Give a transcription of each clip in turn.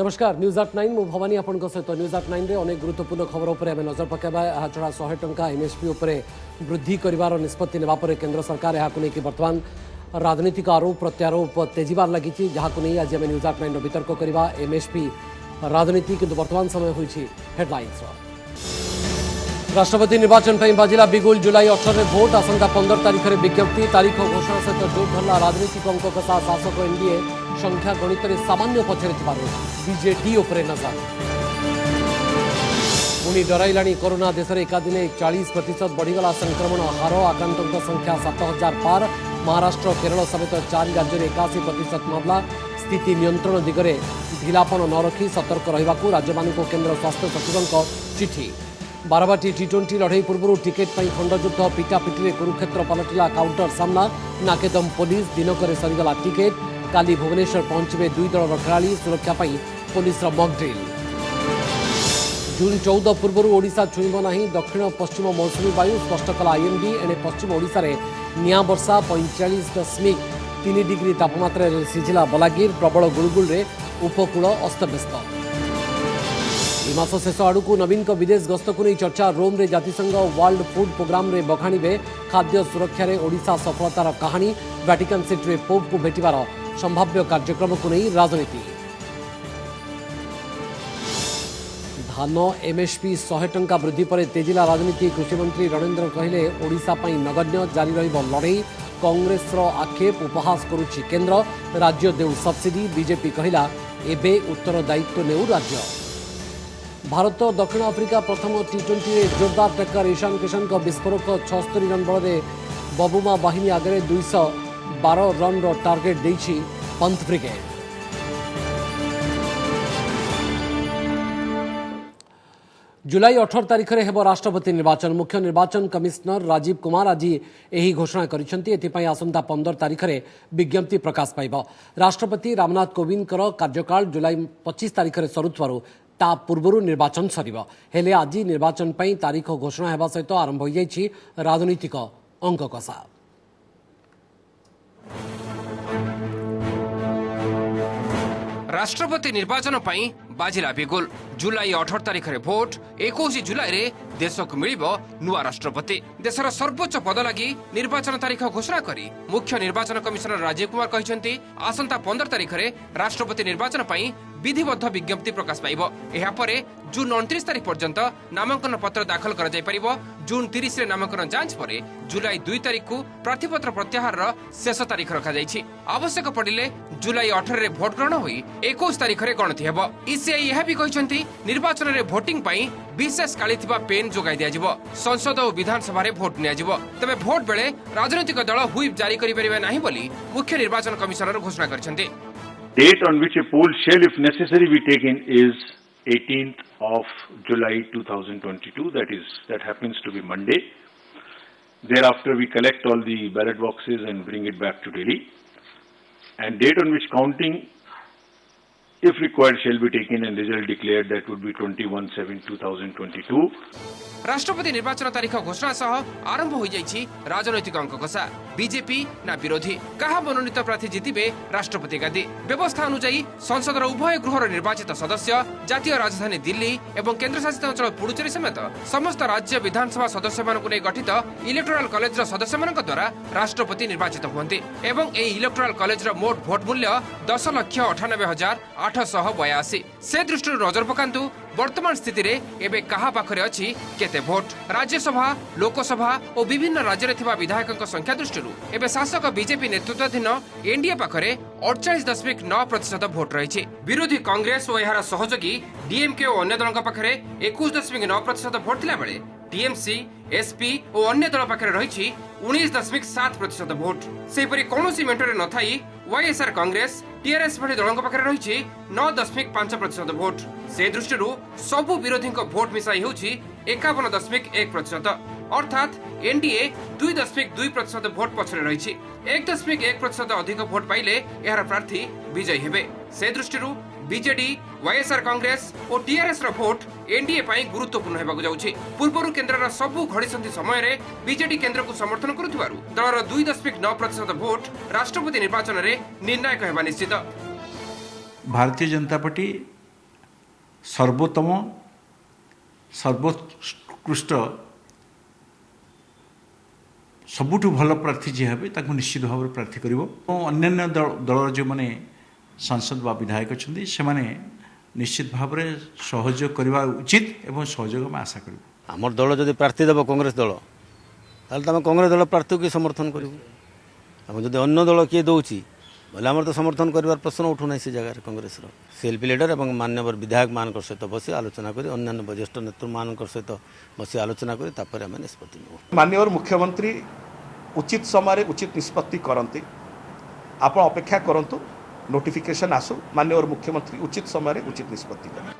नमस्कार न्यूज आट 9 मु भवानी आपण सहित न्यूज आट 9 रे अनेक गुरुत्वपूर्ण खबर उपर नजर पकाइबा। यह छड़ा 100 टंका एमएसपी उपरे वृद्धि करिवार निष्पत्ति नेबा परे केंद्र सरकार यहां को लेकिन वर्तमान राजनीतिक आरोप प्रत्यारोप तेजीबार लगी जहां नहीं आज आम न्यूज आट 9 वितर्क करवा एमएसपी राजनीति किंतु वर्तमान समय होईछि हेडलाइंस। राष्ट्रपति निर्वाचन पर बाजिला बिगुल जुलाई 18 रे भोट आसंता 15 तारीख में विज्ञप्ति तारीख घोषणा सहित जोर धरला राजनीतिक अंक कषा शासक एनडीए संख्या गणित में सामान्य पछरे बीजेडी उपरे नजर पुणी डराइलाणी कोरोना देश में एका दिन 40% बढ़ीगला संक्रमण हार आक्रांतों संख्या 7000 पार महाराष्ट्र केरल समेत 4 राज्य में 81% मामला स्थिति नियंत्रण दिगरे ढिलापन न रखी सतर्क रहा राज्य मानक केन्द्र स्वास्थ्य सचिवों चिठी बारवाटी टी20 लड़ई पूर्व टिकेट पर खंडयुद्ध पिटापिटी कुरुक्षेत्र पलटिला काउंटर सामना नाकेदम पुलिस दिनक सरीगला टिकेट काली भुवनेश्वर पहुंचे दुई दलर खेला सुरक्षा पुलिस मॉक ड्रिल जून 14 पूर्व ओडिशा छुईब नहीं दक्षिण पश्चिम मौसुमी वायु स्पष्ट कला आईएमडी एणे पश्चिम ओडिशा रे निया वर्षा 45.3 डिग्री तापमात्रा सिझिला बलागीर प्रबल गुळुगुळ रे उपकूल अस्तव्यस्त। मास शेष आड़क नवीन विदेश गस्त को नहीं चर्चा रोम रे जातिसंघ वर्ल्ड फूड प्रोग्राम रे बखाणीबे खाद्य सुरक्षा रे ओडिशा सफलतार कहानी वैटिकन सिटी रे पोप को भेटिबार संभाव्य कार्यक्रम को नहीं राजनीति धान एमएसपी 100 टंका वृद्धि पर तेजिला राजनीति कृषि मंत्री रणेंद्र कहले ओडिशा पई नगण्य जारी रहिबो लड़ई कांग्रेस आक्षेप उपहास करुछि केंद्र राज्य देउ सब्सिडी बीजेपी कहला एबे उत्तरदायित्व नेउ राज्य। भारत दक्षिण आफ्रिका प्रथम टी20 जोरदार टक्कर ईशान किशन का विस्फोरक 76 रन बल बबुमा बाहिनी आगे 212 रन टार्गेट देछि पंत ब्रिगेड। जुलाई 18 तारीख में हेबो राष्ट्रपति निर्वाचन मुख्य निर्वाचन कमिश्नर राजीव कुमार आज यही घोषणा करिसेंती आसंता 15 तारीख में विज्ञप्ति प्रकाश पाइबो। राष्ट्रपति रामनाथ कोविंद कार्यकाल जुलाई 25 तारीख में सरुथवारु ता पूर्व निर्वाचन सरिबो हेले आज निर्वाचन पई तारीख घोषणा हेबा सहित आरंभ हो जाइछि राजनीतिक अंक कषा। राष्ट्रपति निर्वाचन पई बाजिला बिगुल जुलाई 18 तारीख रे भोट 21 जुलाई रे देश को मिलिबो नुआ राष्ट्रपति देशर सर्वोच्च पद लगी निर्वाचन तारीख घोषणा करी मुख्य निर्वाचन कमिशनर राजीव कुमार कहिसेंती आसंता 15 तारीख रे राष्ट्रपति निर्वाचन पई विधिबद्ध विज्ञप्ति प्रकाश पाइबो। एहा परे जून 29 तारीख पर्यंत नामांकन पत्र दाखल करा जाय परिबो। जून 30 रे नामांकन जांच परे जुलाई 2 तारीख को प्रार्थीपत्र प्रत्याहार रो शेष तारीख रखा जायछि। आवश्यक पड़िले जुलाई 18 रे भोट ग्रहण होई 21 तारीख रे गणति हेबो। ईसीआई यह भी कहिसेंती निर्वाचन रे भोटिंग पई विशेष कालिथिबा पेन जोगाई दिया जिवो संसद और विधानसभा रे भोट निया जिवो तबे भोट बेले राजनीतिक दल हुइप जारी करि परिबे नाही बोली मुख्य निर्वाचन कमिशनर घोषणा करछन्ते। Date on which a poll shall, if necessary, be taken is 18th of July 2022. That happens to be Monday. Thereafter, we collect all the ballot boxes and bring it back to Delhi. And date on which counting, if required, shall be taken and result declared. That would be 21/7/2022. राष्ट्रपति निर्वाचन तारीख घोषणा सह आरंभ हो जाइछि राजनैतिक अंक कषा। बीजेपी ना विरोधी कहा मनोनीत प्रार्थी जितिबे राष्ट्रपति गादी व्यवस्था अनुसार संसदर उभय गृहर निर्वाचित सदस्य जातीय राजधानी दिल्ली एवं केन्द्रशासित अंचल पुडुचेरी समेत समस्त राज्य विधानसभा सदस्य मानक नै गठित इलेक्टोराल कॉलेज सदस्य मानक द्वारा राष्ट्रपति निर्वाचित हुअन्ते एवं ए इलेक्टोराल कॉलेज मोट भोट मूल्य 10,98,882। से दृष्टि नजर पकांतु वर्तमान स्थिति रे एबे कहा पाखरे अछि केते भोट। राज्यसभा लोकसभा और विभिन्न राज्य रे थिबा विधायकक संख्या दृष्टि एबे शासक बीजेपी नेतृत्वाधीन एनडीए पाखरे 48.9% भोट रही। विरोधी कांग्रेस और एहार सहयोगी डीएमके और अन्य दलक पाखरे 21.9% भोट थिला बेले टीएमसी एसपी और अन्य दल पाखरे रही 19.7% भोट। सेपरि कोनोसी मेंटरे न थाई वाईएसआर कांग्रेस टीआरएस भली दलक पाखरे रही 9.5% भोट। से दृष्टि सबु विरोधी भोट मिसाई होछि 51.1% अर्थात एनडीए 2.2% भोट पछरे रही 1.1% अधिक भोट पाइले यार प्रार्थी विजयी हेबे। से दृष्टि बीजेडी वाईएसआर कांग्रेस और टीआरएस रो भोट एनडीए पाई गुरुत्वपूर्ण हेबाकु जाउछि। पूर्वरु केन्द्रर सबु घड़ीसंधि समय रे बीजेडी केन्द्र को समर्थन करुथिबारु दलर 2.9% भोट राष्ट्रपति निर्वाचन रे निर्णायक हेबा निश्चित। भारतीय जनता पार्टी सर्वोत्तम सर्वोत्कृष्ट सबुठु भल प्रार्थी जी हे ताकू निश्चित भाव में प्रार्थी कर अन्य दल जो मैंने सांसद व विधायक अच्छा से निश्चित भाव में सहयोग करवा उचित एवं सहयोग में आशा कर आमर दल जदि प्रार्थी देव कांग्रेस दल ताल तो कांग्रेस दल प्रार्थी को समर्थन करूँ जब अन्य दल किए दौर बोले आमर तो समर्थन कर प्रश्न उठूना से जगह कांग्रेस सीएलपी लीडर और मान्यवर विधायक मान सहित बसी आलोचना कर अन्य ज्येष्ठ नेतृ मान सहित बसी आलोचना कर निष्पत्ति नौ माननीय मुख्यमंत्री उचित समय उचित निष्पत्ति करते आप अपेक्षा करंतु नोटिफिकेशन आसु माननीय मुख्यमंत्री उचित समय उचित निष्पत्ति करें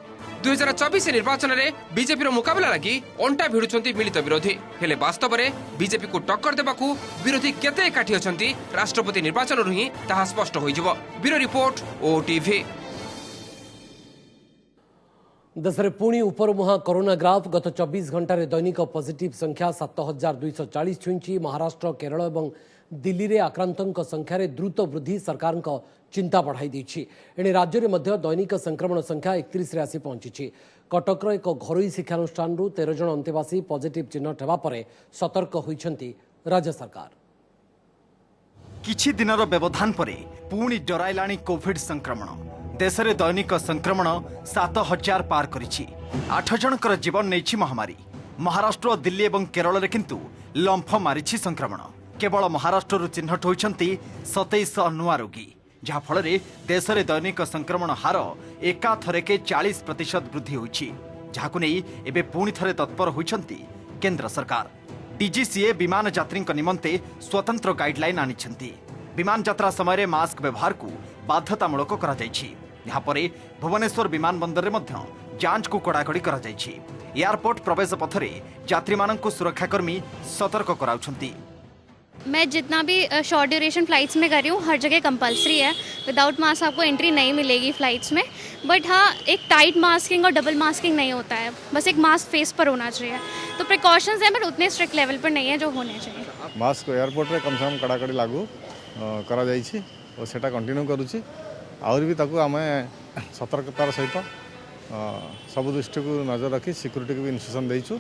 2024 निर्वाचन में बीजेपी मुकाबला लगी अंटा भिड़ुंट मिलित विरोधी हेले वास्तव में बीजेपी को टक्कर देवाकू विरोधी केते एकाठी अछंती राष्ट्रपति निर्वाचन ही ताहा स्पष्ट होइजिवो। Bureau report OTV. देश में पुणी उपरमुहा कोरोना ग्राफ गत 24 घंटे दैनिक पॉजिटिव संख्या 7240 छुई। महाराष्ट्र केरल और दिल्ली में आक्रांतों संख्यार द्रुत वृद्धि सरकार चिंता बढ़ाई देछि। एणे राज्य में दैनिक संक्रमण संख्या 31 आसी पहुंची। कटकर एक घरोई शिक्षानुष्ठान 13 जन अंतेवासी पॉजिटिव चिन्हट होगा पर सतर्क होइछंती राज्य सरकार। किछि दिनर व्यवधान परे पुणी डराइलाणी कोविड संक्रमण। देश में दैनिक संक्रमण 7000 पार करिछि। 8 जनकर जीवन नेछि महामारी। महाराष्ट्र और दिल्ली और केरल में किंतु लंफ मारिछि संक्रमण। केवल महाराष्ट्र चिन्हट होइछंती 2700 नुआ रोगी जहाँफल देश में दैनिक संक्रमण हार एकाथरके 40% वृद्धि होइछि जहाकु नहीं एबे पुणी थरे तत्पर होइछंती केंद्र सरकार। डीजीसीए विमान यात्री निमंते स्वतंत्र गाइडलाइन आनिछंती। विमान यात्रा समय मास्क व्यवहार को बाध्यतामूलक करा जायछि। यहाँ पर भुवनेश्वर विमान बंदर में जांच को कड़ाकड़ी करा जायछि। एयरपोर्ट प्रवेश पथरे यात्री मानक सुरक्षाकर्मी सतर्क कराउछंती। मैं जितना भी शॉर्ट ड्यूरेशन फ़्लाइट्स में कर रही हूँ हर जगह कंपलसरी है। विदाउट मास्क आपको एंट्री नहीं मिलेगी फ़्लाइट्स में। बट हाँ, एक टाइट मास्किंग और डबल मास्किंग नहीं होता है, बस एक मास्क फेस पर होना चाहिए। तो प्रिकॉशंस हैं बट उतने स्ट्रिक्ट लेवल पर नहीं है जो होने चाहिए। मास्क एयरपोर्ट रे कम से कम कड़ाकड़ी लागू करा जाइछि और सेटा कंटिन्यू करूछि। आउर भी ताकू आमे सतर्कतार सहित सब दृष्टि को नजर रखी सिक्यूरिटी को भी इंस्ट्रक्शन देइछु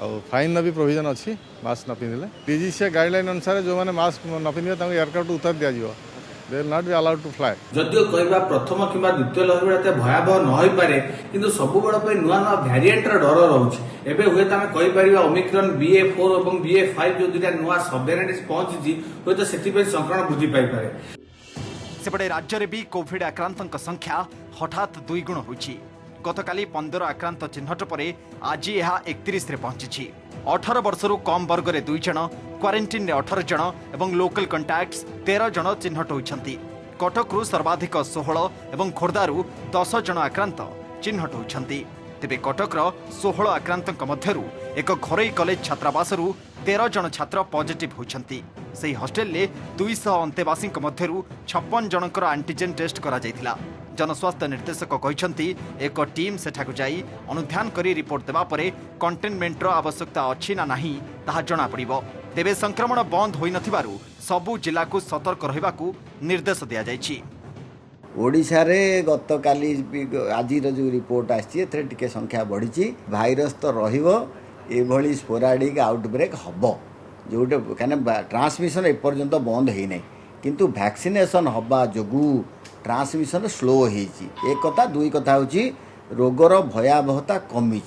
और फाइन भी प्रोविजन अच्छी मास्क न पिंधले। डीजीसीए गाइडलाइन अनुसार जो मैंने मास्क न पिंधे एयरक्राफ्ट उतार दिया they will not be allowed to fly. जदियो कहबा प्रथम किंबा द्वितीय लहरी एते भयावह न होई पारे किंतु सब बड़ पे नुआ नुआ वेरिएंट र डर रहउछ। एबे हुए त हमें कहि परिबा ओमिक्रॉन BA4 और BA5 जो दुटा नुआ सब वेरिएंट पहुंची हुए तो सेति पे संक्रमण वृद्धि पाई पारे। सेपटे राज्य में भी कोविड आक्रांतों संख्या हठात 2 गुण होइछि। गतकाली 15 आक्रांत चिन्हट पर आज यह 31 रे पहुंची। 18 वर्षरू कम वर्ग में 2 जन, क्वारंटाइन में 18 जन और लोकल कंटैक्ट्स 13 जन चिन्हट होइछंती। कटकरू सर्वाधिक 16 और खोर्धारू 10 जन आक्रांत चिन्हट होइछंती। तेबे कटकर 16 आक्रांतों मध्यरू एक घरोई कॉलेज छात्रावासरू 13 जन छात्र पॉजिटिव होइछंती। सेही हॉस्टेल ले 200 अंतेवासी मध्यरू 56 जनकर एंटीजेन टेस्ट करा जायथिला। जनस्वास्थ्य निर्देशक कहते एक टीम सेठाकु जाई अनुध्यान करी रिपोर्ट देवा परे कंटेनमेंटर आवश्यकता अच्छी ना नहीं ताहा जना पड़िबो। तेबे संक्रमण बंद होई नथिबारु सबु जिला को सतर्क रहिबाकू निर्देश दिया जायछि। ओडिशा रे गतकाली आज जो रिपोर्ट आछि टिके संख्या बढ़ी। भाइरस तो रहिबो एभली स्पोराडिक आउटब्रेक हबो जोटे कने ट्रांसमिशन एपर्यंत बंद होई नै किंतु वैक्सीनेशन हबा जोगु ट्रांसमिशन स्लो होइछि। एक कथा दुई कथा होछि रोगर भयावहता कमी।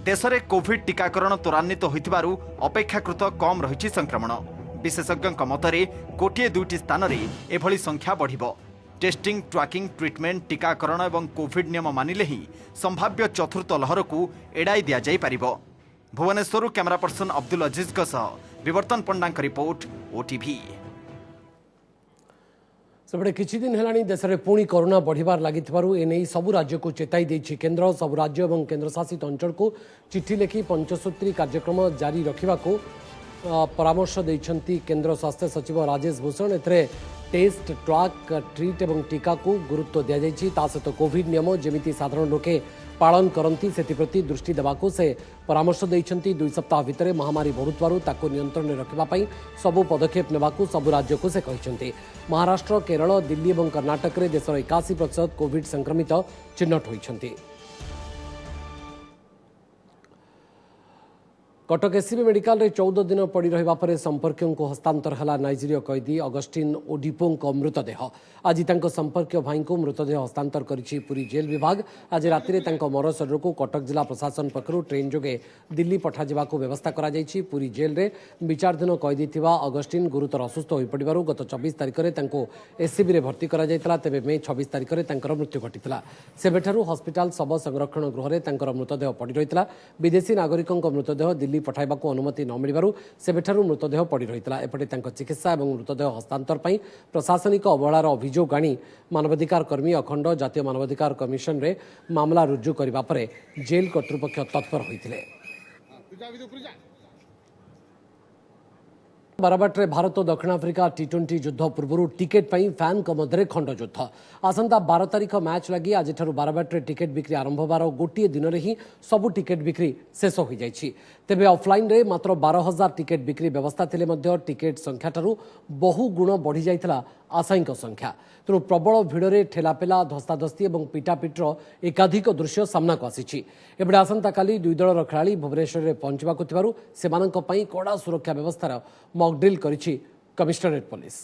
देश में कोविड टीकाकरण त्वरान्वित होइतिबारु अपेक्षाकृत कम रहिछि संक्रमण। विशेषज्ञ मतरे गोटे दुईटी स्थान में एभली संख्या बढ़िबो। टेस्टिंग, ट्रैकिंग, ट्रिटमेंट, टीकाकरण और कोविड नियम मानिले ही संभाव्य चतुर्थ लहर को एड़ाई दिया जाई परिबो। भुवनेश्वर कैमरा पर्सन अब्दुल अजीज विवर्तन पंडा रिपोर्ट ओटीवी। सेपटे किछि दिन हेलानी देश में पुणी कोरोना बढ़िबार लागिथिबारु एने सबु राज्य को चेताई देछि केंद्र। सबु राज्य और केंद्रशासित अंचल को चिट्ठी लिखि 75 कार्यक्रम जारी रखिबाकू परामर्श दैछंती केंद्र स्वास्थ्य सचिव राजेश भूषण। एथरे टेस्ट, ट्रैक, ट्रीट और टीका को गुरुत्व दिया जायछि। ता सहित कोविड नियम जेमिति साधारण लोके पालन करती से प्रति दृष्टि देवाकू से परामर्श दैछंती। 2 सप्ताह भितर महामारी बढ़ुतबारु ताकू नियंत्रण में रखिबा पई सबु पदक्षेप नेबाकू सबु राज्य को से कहिसंती। महाराष्ट्र, केरल, दिल्ली और कर्नाटक रे देशर 81% कोविड संक्रमित चिन्हट होइछंती। कटक एससीबी मेडिकल रे 14 दिन पड़ी रहिबा परे संपर्कियों को हस्तांतर हला नाइजीरिया कैदी अगस्टिन ओडिपो को मृतदेह आज तांको संपर्कीय भाई को मृतदेह हस्तांतर करिछि पुरी जेल विभाग आज राति रे तांको मर शरीर को कटक जिला प्रशासन पक्षरु ट्रेन जोगे दिल्ली पठा जिबाको व्यवस्था करा जायछि पुरी जेल रे विचाराधीन कैदी थिबा अगस्टिन गुरुतर असुस्थ होई पडिबारु गत 24 तारिख रे तांको एससीबी रे भर्ती करा जायतला तेबे मे 26 तारिख रे तांकर मृत्यु घटितला सेबेठारु हॉस्पिटल शव संरक्षण गृह रे तांकर मृतदेह पड़ी रहितला विदेशी नागरिकों मृतदेह दिल्ली पठाइबाको अनुमति न मिलिबारु सेबेठारु मृतदेह पड़ी रहितला एपटे तांको चिकित्सा एवं मृतदेह हस्तांतर पई प्रशासनिक अवहेलार अभियोग आनी मानवाधिकार कर्मी अखंड जातीय मानवाधिकार कमिशन रे मामला रुजु करिबा परे जेल कर्तृपक्ष तत्पर होइतिले। बारबाटे भारत और दक्षिण आफ्रिका टी20 युद्ध पूर्व टिकेट पर फैन मध्य खंड युद्ध आसंता 12 तारिख मैच लगी आज बारबाटे टिकेट बिक्री आरंभ होबार गोटे दिन में ही सबू टिकेट बिक्री शेष हो जाइए तेबे ऑफलाइन रे मात्र 12,000 टिकेट बिक्री व्यवस्था थिले मध्य टिकेट संख्या ठारू बहु गुण बढ़ी जाइतला आशायी संख्या तेणु प्रबल भिड़े ठेलापेला धस्ताधस्ती और पिटापिटर एकाधिक दृश्य सामना को आसी एपटे आसंता काली दुई दलर खेलाड़ी भुवनेश्वर में पहुंचवाक थिबारु सेमानंक पई कड़ा सुरक्षा व्यवस्थार मॉकड्रिल करिछि कमिश्नरेट पुलिस।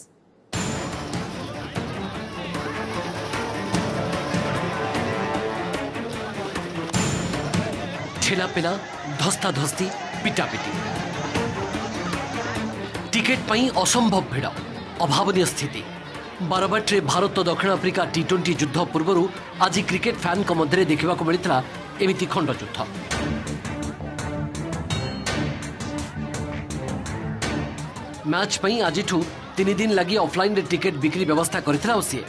ठेलापेला धस्ताधस्ती पिटापिटी टिकेट पई असंभव भिड़ अभावनीय स्थिति बारबाटे भारत दक्षिण आफ्रिका टी20 युद्ध पूर्व आज क्रिकेट फैन मध्य देखा मिलता एमती खंड युद्ध मैच पई आज 3 दिन लगी ऑफलाइन रे टिकेट बिक्री व्यवस्था करथिला ओसी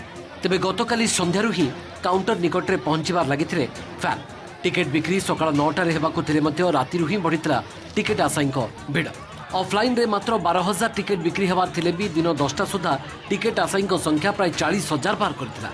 तेबे गतकाली संध्यारु ही काउंटर निकट रे पहुंचबार लागिथिले फैन टिकेट बिक्री सकाळ 9टा रे हेबाकु थिले मध्य राति रु ही बढ़ितला टिकेट आसाईक भिड़ ऑफलाइन रे मात्र 12,000 टिकेट बिक्री हेबार थिले भी दिन 10टा सुधा टिकेट आसाईक संख्या प्राय 40,000 पार करथिला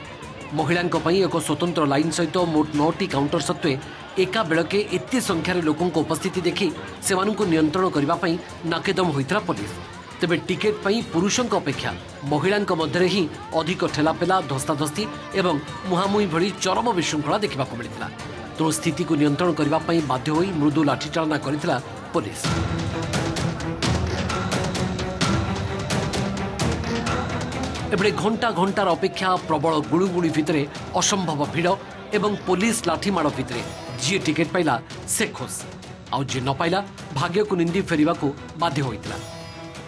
महिलांक पई एक स्वतंत्र लाइन सहित मोट 9टी काउंटर सत्वे एका बेलके एते संख्यार लोकों उपस्थिति देखि सेमानंकु नियंत्रण करबा पई नाकेदम होइतरा पुलिस तेबे टिकेट पई पुरुषों अपेक्षा महिलांक मध्य ही अधिक ठेलापेला धस्ताधस्ती एवं मुहामुही भली चरम विशृंखला देखा मिलता तेणु स्थिति को नियंत्रण करने बाध्य होई मृदु लाठीचालना करथिला पुलिस। एबे घंटा घंटार अपेक्षा प्रबल गुळुगुळी भितरे असंभव भिड़ एवं पुलिस लाठीमाड़ भितरे जी टिकेट पाइला से खुश आउ जी न पाइला भाग्य को निंदी फेरिबा को बाध्य होइतला।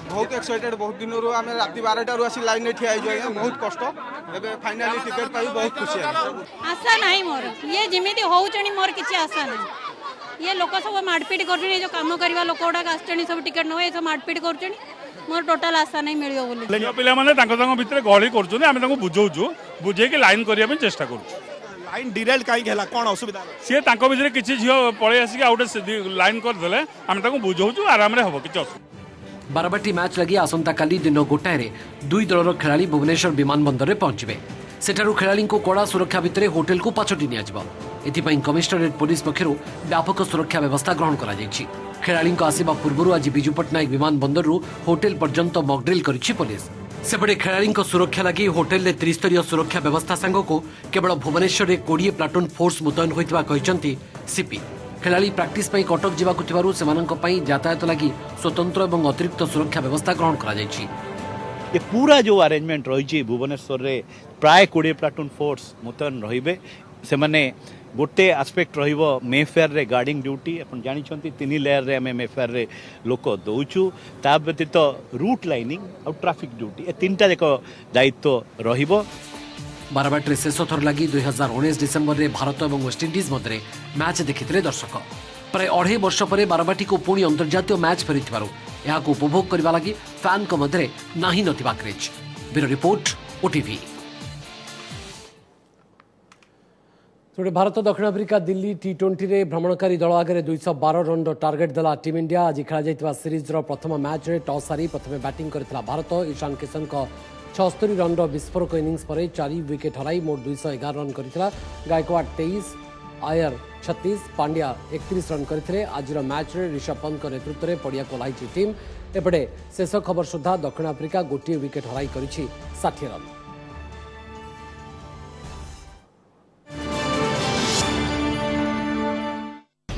बहुत एक्साइटेड बहुत दिन रो आमे राति 12टा रो आसी लाइन ठिया आइजो बहुत कष्ट एबे फाइनली टिकट पाई बहुत खुशी है। आशा नाही मोर ये जेमिति होउचनी मोर किछि आशा नाही ये लोक सब मारपीट करछनी जो काम करबा लोकोडा आछनी सब टिकट न होय सब मारपीट करछनी मोर टोटल आशा नाही मिलियो बोली लेकिन पिला माने तांको भितर गहली करछनी आमे तांको बुझौछु बुझे के लाइन करिया पे चेष्टा करछु लाइन डिरेल काई गेला कोन असुविधा से तांको भितर किछि झियो पळे आसी के आउटे लाइन कर देले आमे तांको बुझौछु आराम रे होबो किछि असुविधा। बारबाटी मैच लगी आसंता काली दिन गोटाए दुई दलर खेलाड़ी भुवनेश्वर विमानबंदर में पहुंचे सेठारु खेलाड़ी को कड़ा सुरक्षा भितर होटेल को पाछोटी नियाजिबो कमिश्नरेट पुलिस पक्षरु व्यापक सुरक्षा व्यवस्था ग्रहण करा जायछि। खेलाड़ी आसिबा पूर्व आज बिजू पट्टनायक विमानबंदर होटेल पर्यंत मॉकड्रिल करिछि पुलिस सेपटे खेलाड़ी सुरक्षा लगी होटेल में त्रिस्तरीय सुरक्षा व्यवस्था सांग को केवल भुवनेश्वर में 20 प्लाटून फोर्स मुतयन होइतिबा कहिसंती सीपी खेलाड़ी प्रैक्टिस पई कटक जिबाकु थिबारु सेमानंक पई यातायात लगी स्वतंत्र एवं अतिरिक्त सुरक्षा व्यवस्था ग्रहण करा जायछि। ये पूरा जो अरेंजमेंट रही भुवनेश्वर रे प्राय 20 प्लाटून फोर्स मुतयन रहिबे से माने गोटे आस्पेक्ट रहिबो मेफेयर रे गार्डिंग ड्यूटी अपन जानि छंती 3 लेयर रे हमें मेफेयर रे लोक दउछु ता व्यतीत रूट लाइनिंग और ट्रैफिक ड्यूटी ए तीनटा जाक दायित्व रहिबो। बारबाटे शेष थर लगी 2019 डिसेम्बर में भारत और वेस्टइंडिज मध्य मैच देखिते दर्शक प्राय 2.5 वर्ष पर बारबाटी को पुणी अंतर्जातीय मैच फेरी उपभोग करने लगी फैन मध्य नाही नथिबा craze. Bureau report OTV. Bharat दक्षिण आफ्रिका दिल्ली टी20 रे भ्रमणकारी दल आगे 212 रन टार्गेट देला टीम इंडिया आज खेल सीरीज प्रथम मैच रे टॉस हारी प्रथम बैटिंग करथिला भारत ईशान किशन 76 रन विस्फोरक इनिंग्स पर 4 विकेट हराई मोट 211 रन करथिला गायकवाड 23 आयर 36 पांड्या 31 रन करथिले। आज मैच रे ऋषभ पंत को नेतृत्व में पड़िया को लाइची टीम एपटे शेष खबर सुधा दक्षिण आफ्रिका गोटे विकेट हराई करिछि 60 रन।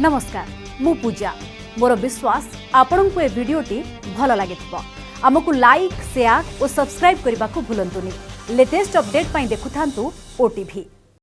नमस्कार मु पूजा मोर विश्वास आपंक ए भिडटी भल लगी आमको लाइक शेयर और सब्सक्राइब करने को भूलुनि लेटेस्ट अपडेट देखुं ओटीभी।